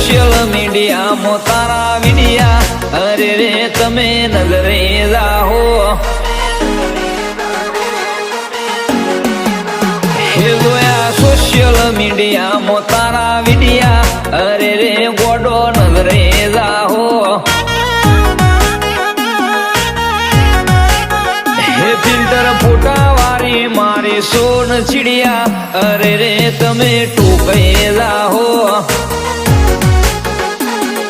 social મીડિયામાં તારા વિડિયા અરે રે તમે નજરે જાહો હે જોયા સોશિયલ મીડિયામાં તારા વિડિયા અરે રે ગોડો નજરે જાહો હે ફિલ્ટર ફોટા વાળી મારી સોન ચીડિયા અરે રે તમે ટૂંકાઈ જાહો